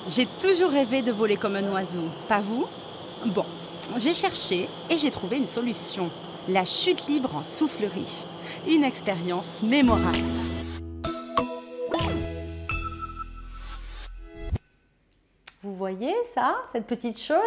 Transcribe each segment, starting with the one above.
J'ai toujours rêvé de voler comme un oiseau, pas vous? Bon, j'ai cherché et j'ai trouvé une solution. La chute libre en soufflerie. Une expérience mémorable. Vous voyez ça, cette petite chose?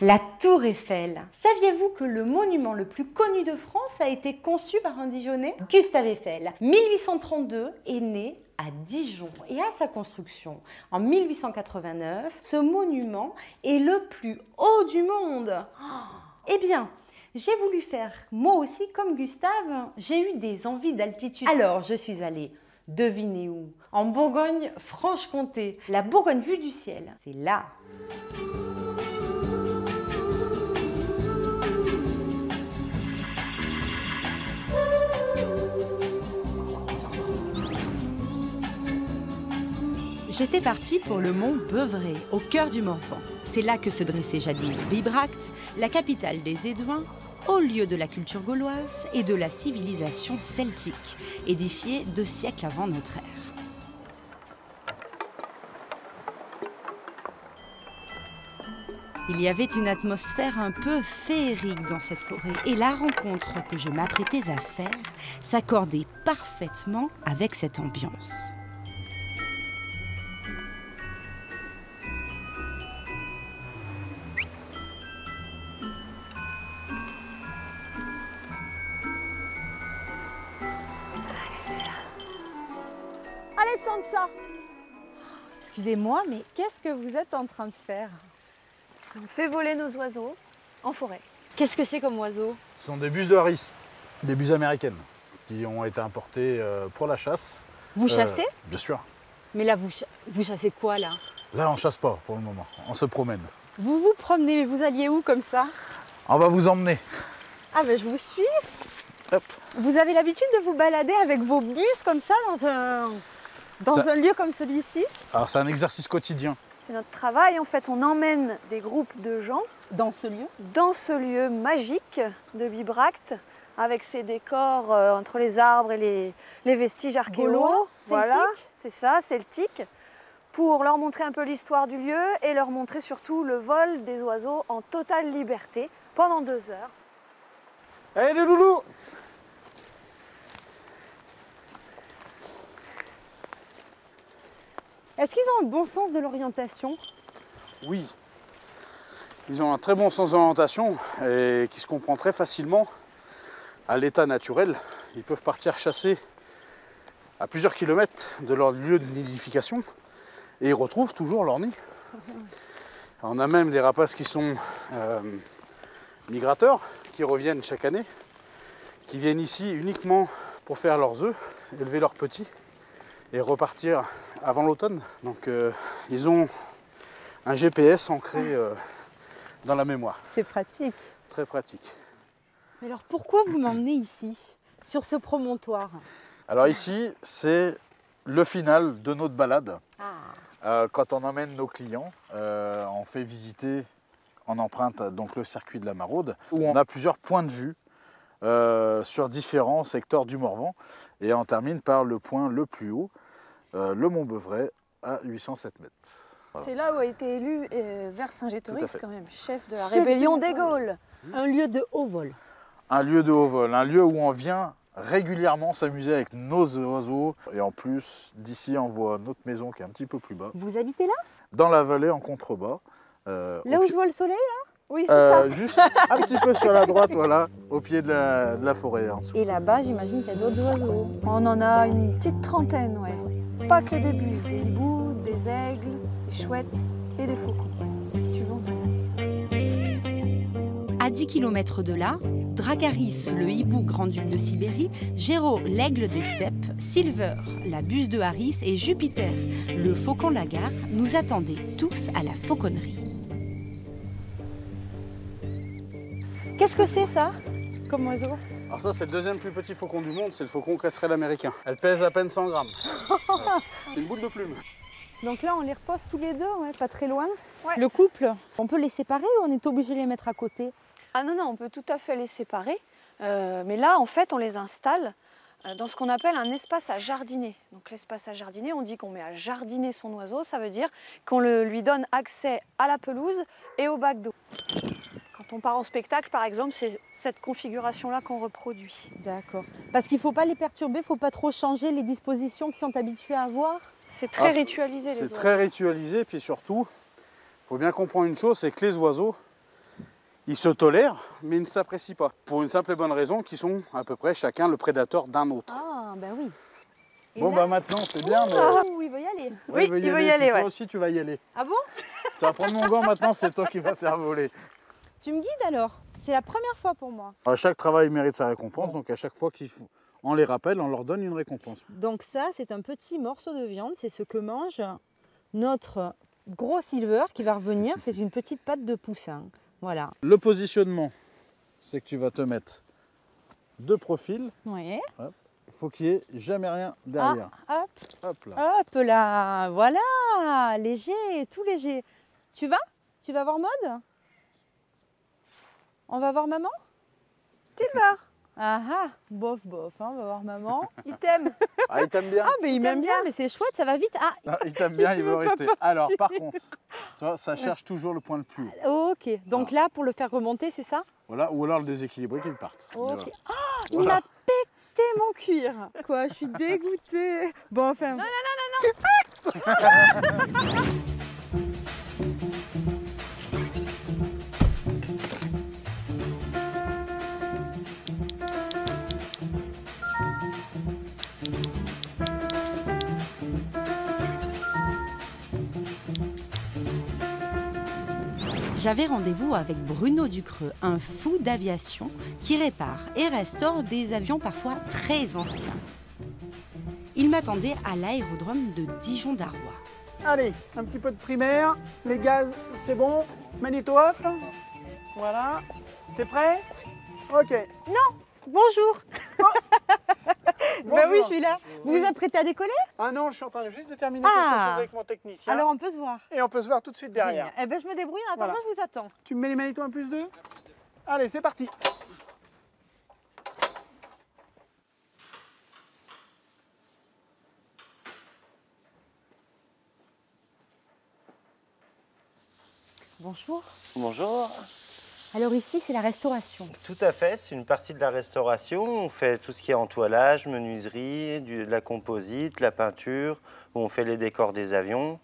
La Tour Eiffel. Saviez-vous que le monument le plus connu de France a été conçu par un Dijonnais? Gustave Eiffel, 1832, est né à Dijon et à sa construction en 1889, ce monument est le plus haut du monde. Eh bien, j'ai voulu faire moi aussi comme Gustave, j'ai eu des envies d'altitude. Alors je suis allée, devinez où? En Bourgogne-Franche-Comté, la Bourgogne vue du ciel. C'est là. J'étais partie pour le mont Beuvray, au cœur du Morvan. C'est là que se dressait jadis Bibracte, la capitale des Édouins, au lieu de la culture gauloise et de la civilisation celtique, édifiée 2 siècles avant notre ère. Il y avait une atmosphère un peu féerique dans cette forêt et la rencontre que je m'apprêtais à faire s'accordait parfaitement avec cette ambiance. Allez, Sansa! Excusez-moi, mais qu'est-ce que vous êtes en train de faire? On fait voler nos oiseaux en forêt. Qu'est-ce que c'est comme oiseau? Ce sont des buses de Harris, des buses américaines, qui ont été importées pour la chasse. Vous chassez? Bien sûr. Mais là, vous chassez quoi, là? Là, on chasse pas pour le moment, on se promène. Vous vous promenez, mais vous alliez où comme ça? On va vous emmener. Ah ben je vous suis. Hop. Vous avez l'habitude de vous balader avec vos bus comme ça dans un lieu comme celui-ci? Alors c'est un exercice quotidien. C'est notre travail, en fait, on emmène des groupes de gens Dans ce lieu? dans ce lieu magique de Bibracte, avec ses décors entre les arbres et les vestiges archéo. Gaulois, Voilà, celtiques. c'est ça, celtique, pour leur montrer un peu l'histoire du lieu et leur montrer surtout le vol des oiseaux en totale liberté pendant 2 heures. Allez les loulous! Est-ce qu'ils ont un bon sens de l'orientation? Oui. Ils ont un très bon sens d'orientation et qui se comprend très facilement à l'état naturel. Ils peuvent partir chasser à plusieurs kilomètres de leur lieu de nidification et ils retrouvent toujours leur nid. On a même des rapaces qui sont migrateurs, qui reviennent chaque année, qui viennent ici uniquement pour faire leurs œufs, élever leurs petits et repartir avant l'automne. Donc ils ont un GPS ancré dans la mémoire. C'est pratique. Très pratique. Mais alors pourquoi vous m'emmenez ici, sur ce promontoire? Alors ici, c'est le final de notre balade. Quand on emmène nos clients, on fait visiter, on emprunte donc le circuit de la Maraude, où on a plusieurs points de vue sur différents secteurs du Morvan. Et on termine par le point le plus haut, le mont Beuvray, à 807 mètres. Voilà. C'est là où a été élu Tout à Vercingétorix, fait. quand même, chef de la Chef rébellion de la des Gaules. Un lieu de haut vol. Un lieu de haut vol, un lieu où on vient régulièrement s'amuser avec nos oiseaux. Et en plus, d'ici, on voit notre maison qui est un petit peu plus bas, Vous habitez là? dans la vallée en contrebas. Là où je vois le soleil, là? Oui, c'est ça. Juste un petit peu sur la droite, voilà, au pied de la forêt en dessous. Et là-bas, j'imagine qu'il y a d'autres oiseaux. On en a une petite trentaine, ouais. Pas que des buses, des hiboux, des aigles, des chouettes et des faucons. Si tu veux, on t'emmène. À 10 km de là, Dracaris, le hibou grand-duc de Sibérie, Géraud, l'aigle des steppes, Silver, la buse de Harris et Jupiter, le faucon lagare, nous attendaient tous à la fauconnerie. Qu'est-ce que c'est ça, comme oiseau? Alors ça, c'est le deuxième plus petit faucon du monde, c'est le faucon cresserelle américain. Elle pèse à peine 100 grammes. C'est une boule de plume. Donc là, on les repose tous les deux, ouais, pas très loin. Ouais. Le couple, on peut les séparer ou on est obligé de les mettre à côté? Ah non, non, on peut tout à fait les séparer. Mais là, en fait, on les installe dans ce qu'on appelle un espace à jardiner. Donc l'espace à jardiner, on dit qu'on met à jardiner son oiseau, ça veut dire qu'on lui donne accès à la pelouse et au bac d'eau. Quand on part en spectacle, par exemple, c'est cette configuration-là qu'on reproduit. D'accord. Parce qu'il ne faut pas les perturber, il ne faut pas trop changer les dispositions qu'ils sont habitués à avoir. C'est très ritualisé, les oiseaux. C'est très ritualisé, puis surtout, il faut bien comprendre une chose, c'est que les oiseaux, ils se tolèrent, mais ils ne s'apprécient pas. Pour une simple et bonne raison qu'ils sont à peu près chacun le prédateur d'un autre. Ah, ben oui. Et bon, là... bah maintenant, c'est bien, mais... il veut y aller. Oui, il veut y aller, Toi ouais. aussi, tu vas y aller. Ah bon? Tu vas prendre mon gant maintenant, c'est toi qui vas faire voler. Tu me guides alors? C'est la première fois pour moi. Alors, chaque travail mérite sa récompense, donc à chaque fois qu'on les rappelle, on leur donne une récompense. Donc ça, c'est un petit morceau de viande, c'est ce que mange notre gros silver qui va revenir, c'est une petite patte de poussin. Voilà. Le positionnement, c'est que tu vas te mettre de profil. Oui. Il faut qu'il n'y ait jamais rien derrière. Ah, hop, Hop là. hop là, voilà, léger, tout léger. Tu vas voir Maud? On va voir maman? Silver, Ah ah, bof bof, hein, on va voir maman. il t'aime. Ah, il t'aime bien. Ah mais il m'aime bien, mais c'est chouette, ça va vite. Ah, Non, il t'aime bien, il veut veut pas rester. partir. Alors, par contre, tu vois, ça cherche toujours le point le plus haut. ok, donc là pour le faire remonter, c'est ça? Voilà, ou alors le déséquilibré qu'il parte. Ok. Voilà. Ah, il Voilà. m'a pété mon cuir. Quoi, je suis dégoûtée. Bon, enfin. Non. J'avais rendez-vous avec Bruno Ducreux, un fou d'aviation qui répare et restaure des avions parfois très anciens. Il m'attendait à l'aérodrome de Dijon-Darrois. Allez, un petit peu de primaire. Les gaz, c'est bon. Magnéto off. Voilà. T'es prêt? Ok. Bonjour. Ben oui, Bonjour. je suis là. Vous vous apprêtez à décoller? Ah non, je suis en train juste de terminer Ah. quelque chose avec mon technicien. Alors on peut se voir. Et on peut se voir tout de suite derrière. Eh ben je me débrouille, en attendant, Voilà. je vous attends. Tu me mets les magnétos 1+2? Allez, c'est parti. Bonjour. Bonjour. Alors ici, c'est la restauration. Tout à fait, c'est une partie de la restauration. On fait tout ce qui est entoilage, menuiserie, de la composite, la peinture. On fait les décors des avions.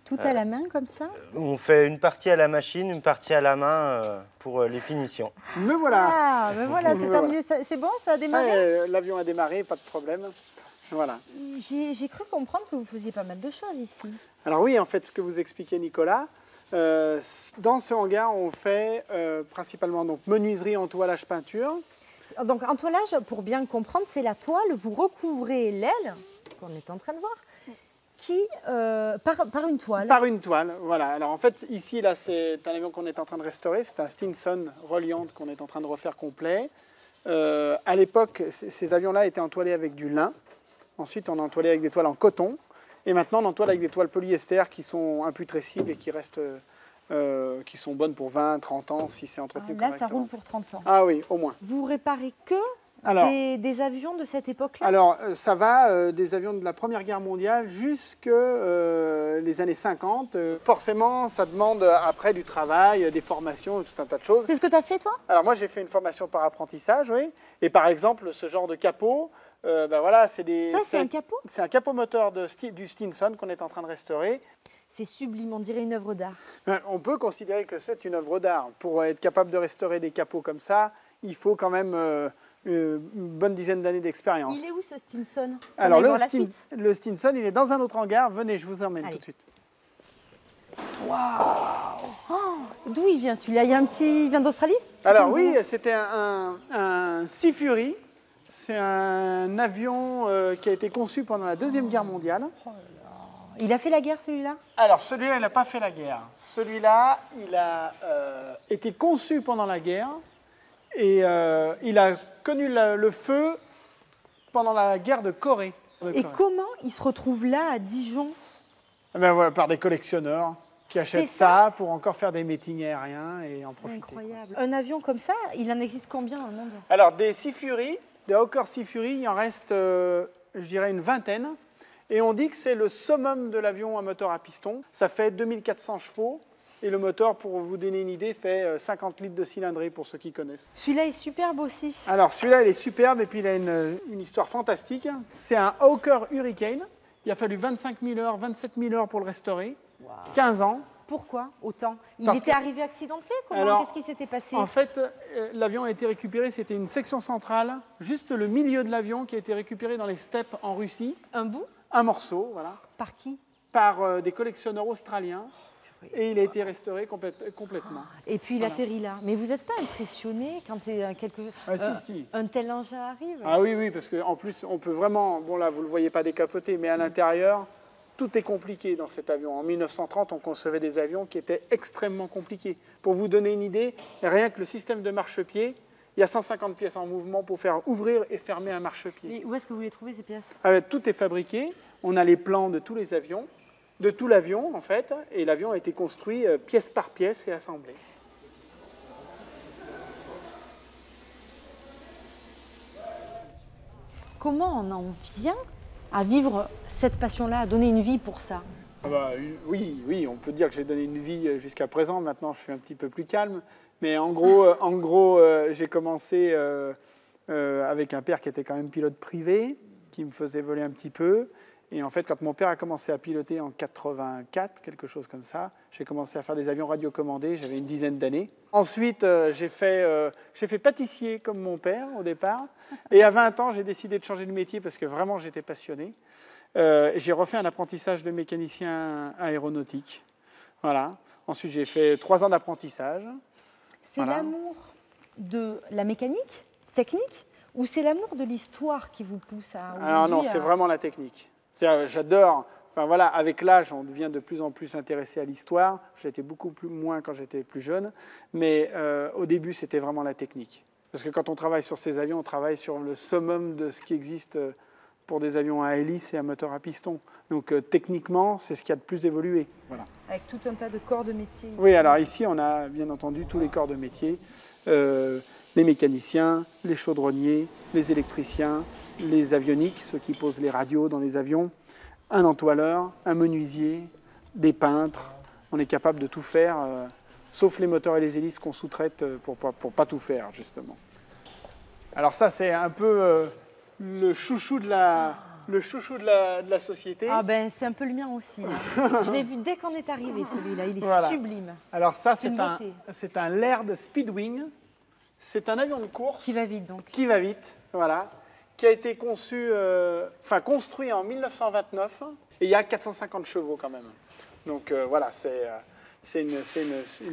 Tout à la main, comme ça? On fait une partie à la machine, une partie à la main pour les finitions. Me voilà. Ah, ben voilà, c'est Me terminé. C'est bon, ça a démarré? L'avion a démarré, pas de problème. Voilà. J'ai cru comprendre que vous faisiez pas mal de choses ici. Alors oui, en fait, ce que vous expliquez, Nicolas, dans ce hangar, on fait principalement donc, menuiserie, entoilage, peinture. Donc entoilage, pour bien comprendre, c'est la toile, vous recouvrez l'aile, qu'on est en train de voir, qui, par une toile. Par une toile, voilà. Alors en fait, ici, là, c'est un avion qu'on est en train de restaurer. C'est un Stinson Reliant qu'on est en train de refaire complet. À l'époque, ces avions-là étaient entoilés avec du lin. Ensuite, on a entoilé avec des toiles en coton. Et maintenant, on entoile avec des toiles polyester qui sont imputrescibles et qui restent, qui sont bonnes pour 20, 30 ans si c'est entretenu Là, ça correctement. roule pour 30 ans. Ah oui, au moins. Vous réparez que Alors, des avions de cette époque-là? Alors, ça va des avions de la Première Guerre mondiale jusque les années 50. Forcément, ça demande après du travail, des formations, tout un tas de choses. C'est ce que tu as fait, toi? Alors moi, j'ai fait une formation par apprentissage, oui. Et par exemple, ce genre de capot, ben voilà, c'est des... Ça, c'est un capot? C'est un capot moteur du Stinson qu'on est en train de restaurer. C'est sublime, on dirait une œuvre d'art. On peut considérer que c'est une œuvre d'art. Pour être capable de restaurer des capots comme ça, il faut quand même une bonne dizaine d'années d'expérience. Il est où ce Stinson? Alors On aille voir la suite. le Stinson, il est dans un autre hangar. Venez, je vous emmène Allez. tout de suite. D'où il vient celui-là? Il vient d'Australie? Alors oui, c'était un Sea Fury. C'est un avion qui a été conçu pendant la Deuxième Guerre mondiale. Il a fait la guerre, celui-là? Alors celui-là, il n'a pas fait la guerre. Celui-là, il a été conçu pendant la guerre et il a connu le feu pendant la guerre de Corée. Et comment il se retrouve là, à Dijon? Ben voilà, par des collectionneurs qui achètent C'est ça pour encore faire des meetings aériens et en profiter. Incroyable. Un avion comme ça, il en existe combien dans le monde? Alors des Sea Fury, Des Hawker Sea Fury, il en reste, je dirais, une vingtaine. Et on dit que c'est le summum de l'avion à moteur à piston. Ça fait 2400 chevaux. Et le moteur, pour vous donner une idée, fait 50 litres de cylindrée, pour ceux qui connaissent. Celui-là est superbe aussi. Alors, celui-là, il est superbe, et puis il a une histoire fantastique. C'est un Hawker Hurricane. Il a fallu 25 000 heures, 27 000 heures pour le restaurer. Wow. 15 ans. Pourquoi autant? Il Parce était arrivé accidenté? Qu'est-ce qui s'était passé? En fait, l'avion a été récupéré, c'était une section centrale, juste le milieu de l'avion qui a été récupéré dans les steppes en Russie. Un bout? Un morceau, voilà. Par qui? Par des collectionneurs australiens. Et il a été restauré complètement. Et puis il atterrit là. Mais vous n'êtes pas impressionné quand un tel engin arrive? Ah oui, oui, parce qu'en plus, on peut vraiment... Bon là, vous ne le voyez pas décapoter, mais à l'intérieur, tout est compliqué dans cet avion. En 1930, on concevait des avions qui étaient extrêmement compliqués. Pour vous donner une idée, rien que le système de marchepied, il y a 150 pièces en mouvement pour faire ouvrir et fermer un marchepied. Et où est-ce que vous les trouvez, ces pièces? Tout est fabriqué. On a les plans de tous les avions. De tout l'avion, en fait, et l'avion a été construit pièce par pièce et assemblé. Comment on en vient à vivre cette passion-là, à donner une vie pour ça? Oui, on peut dire que j'ai donné une vie jusqu'à présent. Maintenant, je suis un petit peu plus calme. Mais en gros, j'ai commencé avec un père qui était quand même pilote privé, qui me faisait voler un petit peu. Et en fait, quand mon père a commencé à piloter en 84, quelque chose comme ça, j'ai commencé à faire des avions radiocommandés, j'avais une dizaine d'années. Ensuite, j'ai fait pâtissier comme mon père au départ. Et à 20 ans, j'ai décidé de changer de métier parce que vraiment, j'étais passionné. J'ai refait un apprentissage de mécanicien aéronautique. Voilà. Ensuite, j'ai fait 3 ans d'apprentissage. C'est l'amour de la mécanique, technique, ou c'est l'amour de l'histoire qui vous pousse à... Alors non, c'est vraiment la technique. J'adore, enfin voilà, avec l'âge, on devient de plus en plus intéressé à l'histoire. J'étais beaucoup moins quand j'étais plus jeune, mais au début, c'était vraiment la technique. Parce que quand on travaille sur ces avions, on travaille sur le summum de ce qui existe pour des avions à hélice et à moteur à piston. Donc techniquement, c'est ce qui a de plus évolué. Voilà. Avec tout un tas de corps de métier. Ici. Oui, alors ici, on a bien entendu tous les corps de métier. Les mécaniciens, les chaudronniers, les électriciens, les avioniques, ceux qui posent les radios dans les avions, un entoileur, un menuisier, des peintres. On est capable de tout faire, sauf les moteurs et les hélices qu'on sous-traite pour pas tout faire, justement. Alors ça, c'est un peu le chouchou de la société. Ah ben, c'est un peu le mien aussi. Je l'ai vu dès qu'on est arrivé, celui-là. Il est sublime. Alors ça, c'est un Laird Speedwing. C'est un avion de course. Qui va vite, donc. Qui va vite, voilà. Qui a été construit en 1929, et il y a 450 chevaux quand même. Donc voilà, c'est une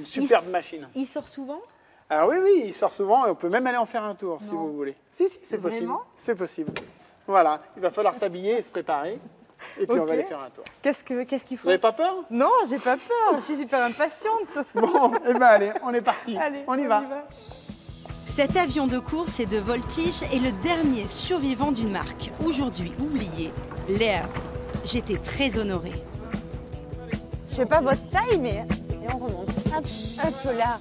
superbe machine. Il sort souvent? Alors oui, il sort souvent, et on peut même aller en faire un tour si vous voulez. Si, c'est possible. C'est possible. Voilà, il va falloir s'habiller et se préparer, et puis on va aller faire un tour. Qu'est-ce qu'il faut? Vous n'avez pas peur? Non, j'ai pas peur, je suis super impatiente. Bon, et ben allez, on est parti. Allez, on y va. Cet avion de course et de voltige est le dernier survivant d'une marque, aujourd'hui oubliée, Laird. J'étais très honorée. Je fais pas votre taille, mais... Et on remonte. Un peu là.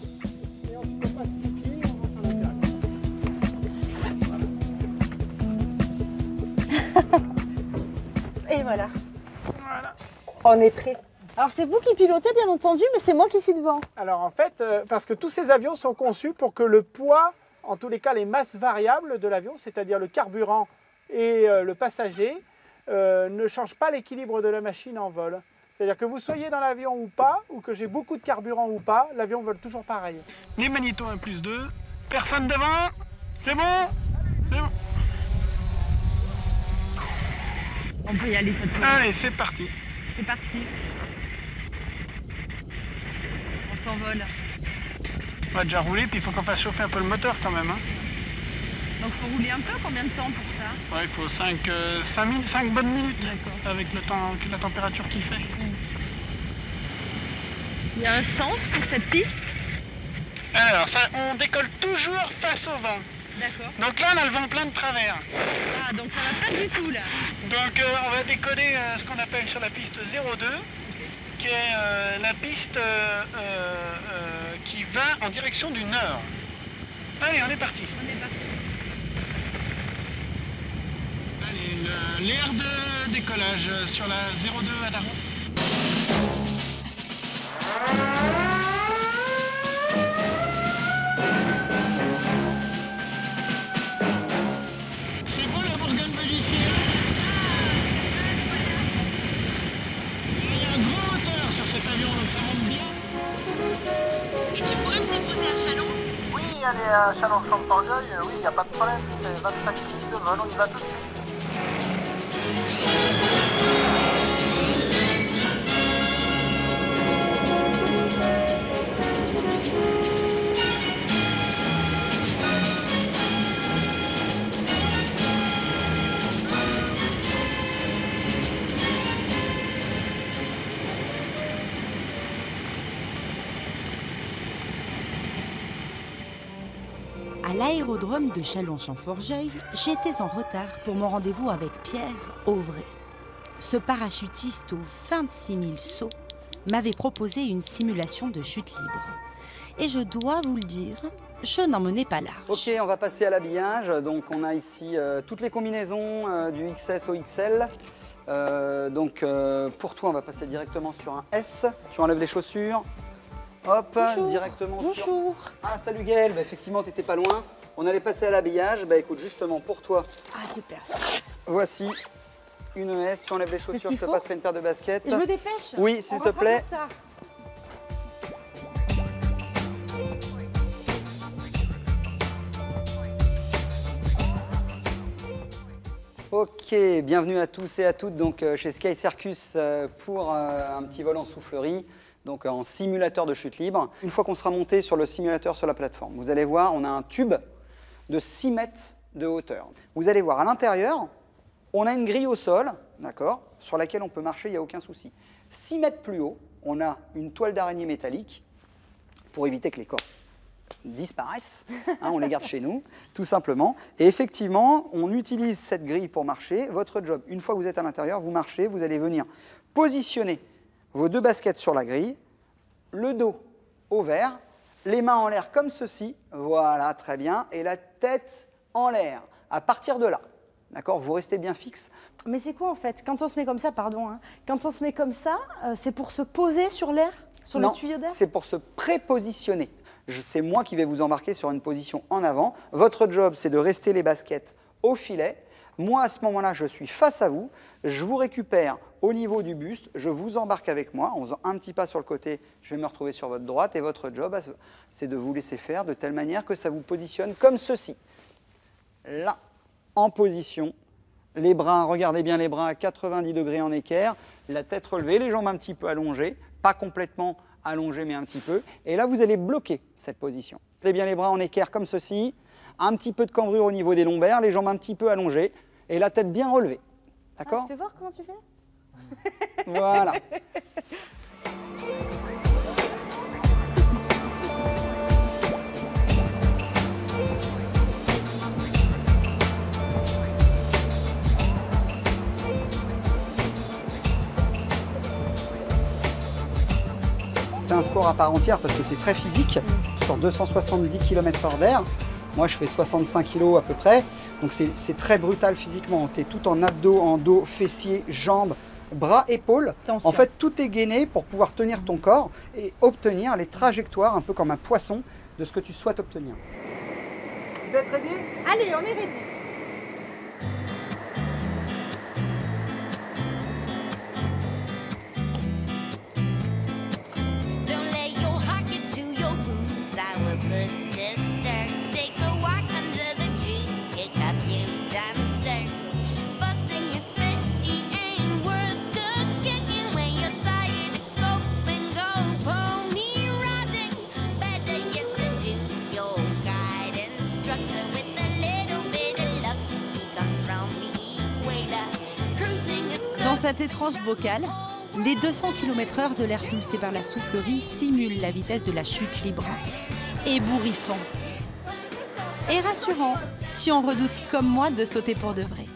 Et on se passe les pieds, on va faire Et voilà. On est prêt. Alors c'est vous qui pilotez bien entendu, mais c'est moi qui suis devant. Alors en fait, parce que tous ces avions sont conçus pour que le poids, en tous les cas les masses variables de l'avion, c'est-à-dire le carburant et le passager, ne changent pas l'équilibre de la machine en vol. C'est-à-dire que vous soyez dans l'avion ou pas, ou que j'ai beaucoup de carburant ou pas, l'avion vole toujours pareil. Les magnétos 1+2, personne devant, c'est bon, c'est bon. On peut y aller cette fois. Allez, c'est parti. C'est parti. On s'envole. On va déjà rouler, puis il faut qu'on fasse chauffer un peu le moteur quand même. Hein. Donc il faut rouler un peu, combien de temps pour ça? Ouais, il faut 5 bonnes minutes, avec le temps, la température qu'il fait. Il y a un sens pour cette piste? Alors, ça, on décolle toujours face au vent. D'accord. Donc là, on a le vent plein de travers. Ah, donc ça va pas du tout là. Donc on va décoller ce qu'on appelle sur la piste 02, qui est la piste qui va en direction du nord. Allez, on est parti. On est parti. Allez, l'air de décollage sur la 02 à Daron. C'est beau la Bourgogne magicienne. Il y a un gros moteur sur cet avion, donc ça monte bien. Et tu pourrais me déposer à Châlons? Oui, allez à Châlons-Champ-Forgeul, oui, il n'y a pas de problème, c'est 25 minutes de vol, on y va tout de suite. À l'aérodrome de Châlons-Champ-Forgeul, j'étais en retard pour mon rendez-vous avec Pierre Auvray. Ce parachutiste aux 26 000 sauts m'avait proposé une simulation de chute libre. Et je dois vous le dire, je n'en menais pas large. Ok, on va passer à l'habillage. Donc on a ici toutes les combinaisons du XS au XL. Pour toi, on va passer directement sur un S. Tu enlèves les chaussures. Hop, Bonjour. directement Bonjour. sur... Ah, salut Gaëlle, bah, effectivement, tu n'étais pas loin. On allait passer à l'habillage. Bah écoute, justement, pour toi, Ah, super. voici une S. Tu enlèves les chaussures, je te passerai une paire de baskets. Et je me dépêche. Oui, s'il te plaît. Ok, bienvenue à tous et à toutes donc, chez Sky Circus pour un petit vol en soufflerie, donc en simulateur de chute libre. Une fois qu'on sera monté sur le simulateur sur la plateforme, vous allez voir, on a un tube de 6 mètres de hauteur. Vous allez voir, à l'intérieur, on a une grille au sol, d'accord, sur laquelle on peut marcher, il n'y a aucun souci. 6 mètres plus haut, on a une toile d'araignée métallique pour éviter que les corps disparaissent, hein, on les garde chez nous, tout simplement. Et effectivement, on utilise cette grille pour marcher. Votre job, une fois que vous êtes à l'intérieur, vous marchez, vous allez venir positionner vos deux baskets sur la grille, le dos au vert, les mains en l'air comme ceci, voilà, très bien, et la tête en l'air. À partir de là, d'accord, vous restez bien fixe. Mais c'est quoi en fait? Quand on se met comme ça, pardon, hein, quand on se met comme ça, c'est pour se poser sur l'air, sur Non, le tuyau d'air? c'est pour se prépositionner. C'est moi qui vais vous embarquer sur une position en avant. Votre job, c'est de rester les baskets au filet. Moi, à ce moment-là, je suis face à vous. Je vous récupère au niveau du buste. Je vous embarque avec moi. En faisant un petit pas sur le côté, je vais me retrouver sur votre droite. Et votre job, c'est de vous laisser faire de telle manière que ça vous positionne comme ceci. Là, en position. Les bras, regardez bien les bras à 90 degrés en équerre. La tête relevée, les jambes un petit peu allongées. Pas complètement allongé mais un petit peu, et là vous allez bloquer cette position. Mettez bien les bras en équerre comme ceci, un petit peu de cambrure au niveau des lombaires, les jambes un petit peu allongées, et la tête bien relevée. D'accord? Tu fais voir comment tu fais? Voilà. C'est un sport à part entière parce que c'est très physique, sur 270 km/h d'air. Moi, je fais 65 kg à peu près, donc c'est très brutal physiquement. Tu es tout en abdos, en dos, fessiers, jambes, bras, épaules. Attention. En fait, tout est gainé pour pouvoir tenir ton corps et obtenir les trajectoires, un peu comme un poisson, de ce que tu souhaites obtenir. Vous êtes ready? Allez, on est ready. Don't let your heart get to your boots. I will put sister. Take a walk under the trees. Kick a few dumpsters. Fussing is petty, ain't worth the kicking. When you're tired of go and go pony riding. Better get seduce your guide instructor with a little bit of luck. He comes from the equator. Cruising is Dans cet étrange bocal, les 200 km/h de l'air pulsé par la soufflerie simulent la vitesse de la chute libre. Ébouriffant. Et rassurant, si on redoute comme moi de sauter pour de vrai.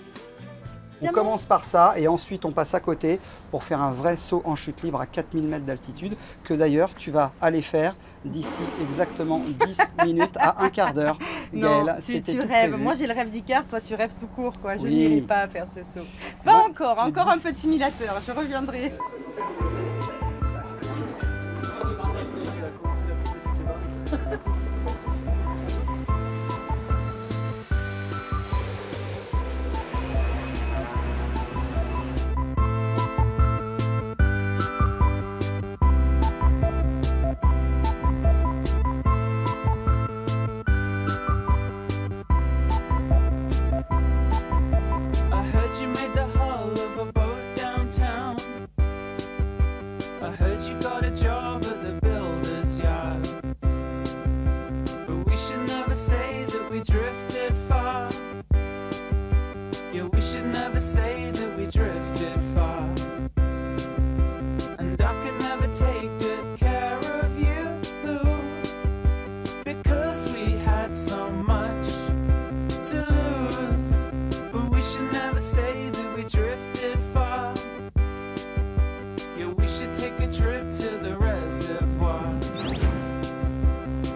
On commence par ça et ensuite on passe à côté pour faire un vrai saut en chute libre à 4000 mètres d'altitude que d'ailleurs tu vas aller faire d'ici exactement 10 minutes à un quart d'heure. Non, Gaëlle, tu c'était tout rêves. prévu. Moi, j'ai le rêve d'Icar, toi, tu rêves tout court, quoi. Je Oui. n'irai pas faire ce saut. Pas encore un peu de simulateur, je reviendrai. I heard you made the hull of a boat downtown. I heard you got a job at the builder's yard. But we should never say that we drifted far. Yeah, we should never say that we drifted far. And I could never take good care of you, because we had so much to lose. But we should never say that we drifted far. Yeah, we should take a trip to the reservoir.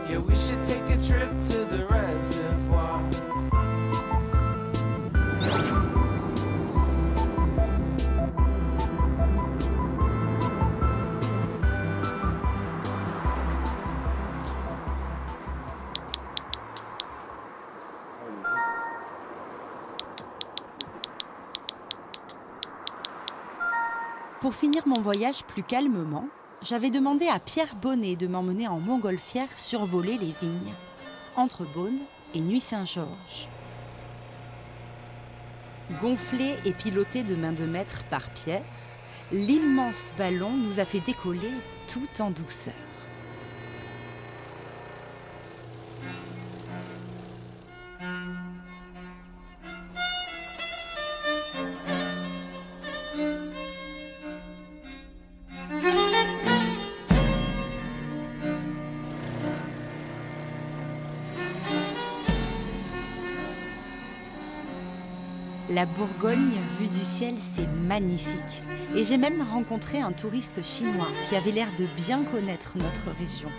Yeah, we should take a trip to the reservoir. Pour finir mon voyage plus calmement, j'avais demandé à Pierre Bonnet de m'emmener en montgolfière survoler les vignes, entre Beaune et Nuits-Saint-Georges. Gonflé et piloté de main de maître par Pierre, l'immense ballon nous a fait décoller tout en douceur. La Bourgogne, vue du ciel, c'est magnifique. Et j'ai même rencontré un touriste chinois qui avait l'air de bien connaître notre région.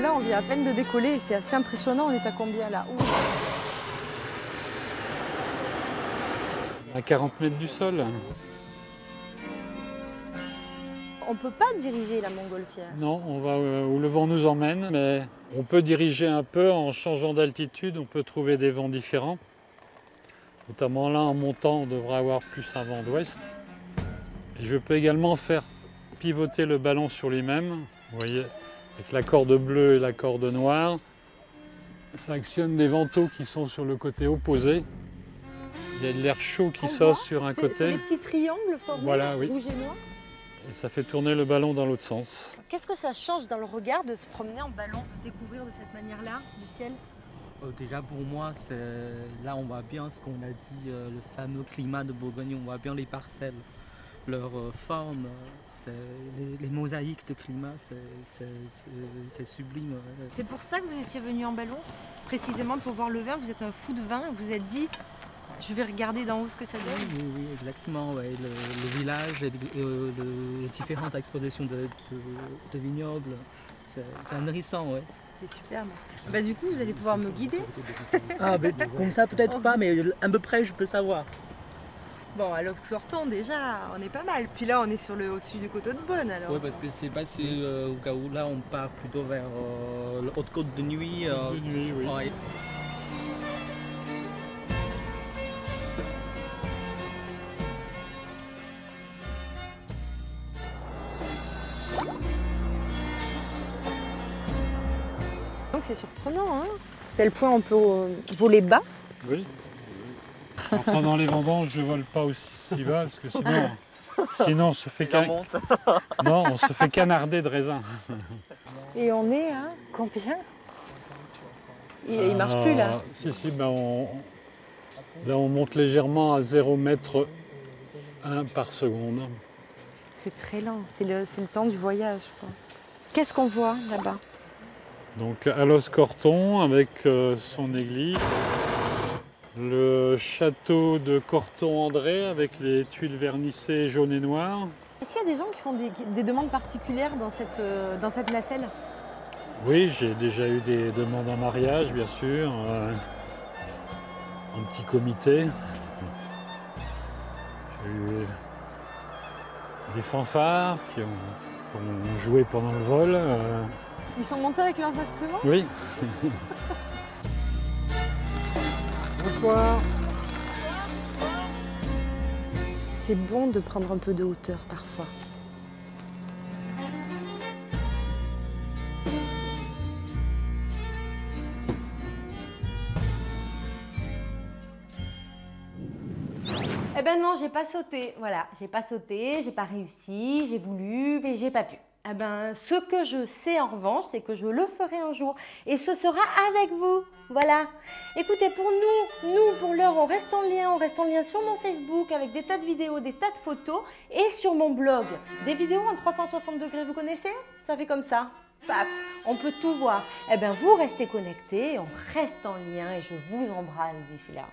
Là, on vient à peine de décoller et c'est assez impressionnant. On est à combien là? Ouh. À 40 mètres du sol. On peut pas diriger la montgolfière. Non, on va où le vent nous emmène, mais on peut diriger un peu en changeant d'altitude, on peut trouver des vents différents. Notamment là, en montant, on devrait avoir plus un vent d'ouest. Et je peux également faire pivoter le ballon sur lui-même, vous voyez, avec la corde bleue et la corde noire. Ça actionne des vantaux qui sont sur le côté opposé. Il y a de l'air chaud qui sort sur un côté. C'est les petits triangles formés, Voilà, oui. rouge et noir. Et ça fait tourner le ballon dans l'autre sens. Qu'est-ce que ça change dans le regard de se promener en ballon, de découvrir de cette manière-là du ciel? Déjà pour moi, là on voit bien ce qu'on a dit, le fameux climat de Bourgogne, on voit bien les parcelles, leur forme, les mosaïques de climat, c'est sublime. C'est pour ça que vous étiez venu en ballon, précisément pour voir le vin. Vous êtes un fou de vin, vous vous êtes dit, je vais regarder d'en haut ce que ça donne. Oui, oui, exactement, ouais. Le village et les différentes expositions de vignobles, c'est nourrissant, ouais. C'est superbe. Bah, du coup, vous allez pouvoir me guider. Ah, mais comme ça peut-être pas, mais à peu près je peux savoir. Bon, alors sortons déjà, on est pas mal. Puis là, on est sur le au-dessus du coteau de Beaune alors. Oui, parce que c'est passé au cas où là on part plutôt vers la haute côte de nuit. Oui. Ouais. Donc c'est surprenant, hein. Tel point on peut voler bas. Oui. Pendant les vendanges, je ne vole pas aussi bas parce que sinon on se fait non, on se fait canarder de raisin. Et on est à combien? Il marche plus là. Si, ben là on monte légèrement à 0,1 m par seconde. C'est très lent, c'est le temps du voyage. Qu'est-ce qu'on voit là-bas? Donc Alos Corton avec son église. Le château de Corton-André avec les tuiles vernissées jaunes et noires. Est-ce qu'il y a des gens qui font des demandes particulières dans cette nacelle? Oui, j'ai déjà eu des demandes en mariage, bien sûr. Un petit comité. J'ai eu des fanfares qui ont joué pendant le vol. Ils sont montés avec leurs instruments? Oui. Bonsoir. C'est bon de prendre un peu de hauteur parfois. Eh ben non, j'ai pas sauté. Voilà, j'ai pas sauté, j'ai pas réussi, j'ai voulu, mais j'ai pas pu. Eh ben, ce que je sais en revanche, c'est que je le ferai un jour. Et ce sera avec vous. Voilà. Écoutez, pour pour l'heure, on reste en lien sur mon Facebook avec des tas de vidéos, des tas de photos et sur mon blog. Des vidéos en 360 degrés, vous connaissez? Ça fait comme ça. Paf, on peut tout voir. Eh bien, vous restez connectés, on reste en lien et je vous embrasse d'ici là.